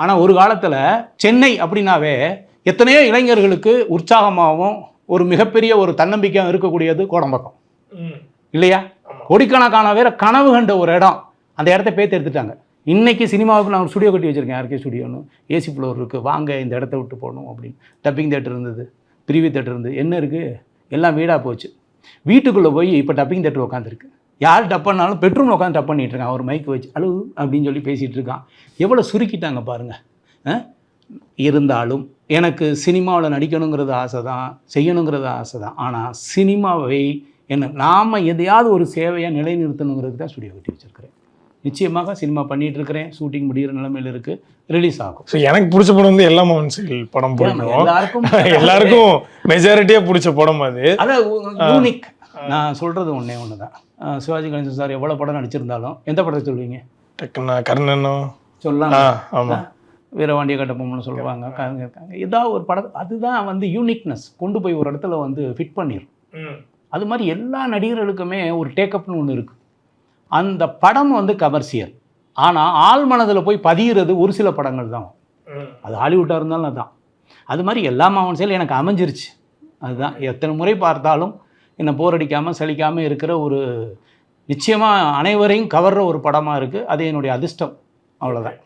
ஆனால் ஒரு காலத்தில் சென்னை அப்படின்னாவே எத்தனையோ இளைஞர்களுக்கு உற்சாகமாகவும் ஒரு மிகப்பெரிய ஒரு தன்னம்பிக்கையாக இருக்கக்கூடியது கோடம்பாக்கம் இல்லையா? கோடிக்கணக்கான வேற கனவு கண்ட ஒரு இடம், அந்த இடத்த பேத்து எடுத்துட்டாங்க. இன்றைக்கி சினிமாவுக்கு நான் ஒரு ஸ்டுடியோ கட்டி வச்சுருக்கேன், ஆர்கே ஸ்டுடியோன்னு. ஏசி ஃப்ளோர் இருக்குது, வாங்க இந்த இடத்த விட்டு போகணும் அப்படின்னு. டப்பிங் தேட்டர் இருந்தது, பிரிவி தேட்டர் இருந்தது, என்ன இருக்குது எல்லாம் வீடாக போச்சு. வீட்டுக்குள்ளே போய் இப்போ டப்பிங் தேட்டர் உட்காந்துருக்கு. யார் டப் பண்ணாலும் பெட்ரூமில் உட்காந்து டப் பண்ணிகிட்டு இருக்கான், ஒரு மைக் வச்சு அழு அப்படின்னு சொல்லி பேசிகிட்டு இருக்கான். எவ்வளோ சுருக்கிட்டாங்க பாருங்கள். இருந்தாலும் எனக்கு சினிமாவில் நடிக்கணுங்கிறது ஆசை தான், செய்யணுங்கிறது ஆசை தான். ஆனால் சினிமாவை நாம் எதையாவது ஒரு சேவையாக நிலைநிறுத்தணுங்கிறது தான் ஸ்டுடியோ கட்டி வச்சுருக்கிறேன். நிச்சயமாக சினிமா பண்ணிகிட்டு இருக்கிறேன், ஷூட்டிங் முடிகிற நிலைமையில் இருக்குது, ரிலீஸ் ஆகும். ஸோ எனக்கு பிடிச்ச படம் வந்து எல்லா மகன்கள் படம் பிடிக்கும். எல்லாருக்கும் மெஜாரிட்டியாக பிடிச்ச படம் அது. அதான் யூனிக். நான் சொல்கிறது ஒன்று தான். சிவாஜி கணேசன் சார் எவ்வளோ படம் நடிச்சிருந்தாலும் எந்த படத்தை சொல்லுவீங்க? டக்குன்னா கர்ணனோ சொல்லலாம். ஆமாம், வீரவாண்டிய கட்டபொம்மன்னு சொல்லுவாங்க. ஏதாவது ஒரு படம் அதுதான் வந்து யூனிக்னஸ் கொண்டு போய் ஒரு இடத்துல வந்து ஃபிட் பண்ணிடும். அது மாதிரி எல்லா நடிகர்களுக்குமே ஒரு டேக்கப்னு ஒன்று இருக்குது. அந்த படம் வந்து கமர்ஷியல், ஆனால் ஆள் மனதில் போய் பதிகிறது ஒரு சில படங்கள் தான். அது ஹாலிவுட்டாக இருந்தாலும் அதுதான். அது மாதிரி எல்லா மாவன் செயல் எனக்கு அமைஞ்சிருச்சு. அதுதான் எத்தனை முறை பார்த்தாலும் என்னை போர் அடிக்காமல் சலிக்காமல் இருக்கிற ஒரு நிச்சயமாக அனைவரையும் கவர்ற ஒரு படமாக இருக்குது. அது என்னுடைய அதிர்ஷ்டம், அவ்வளோதான்.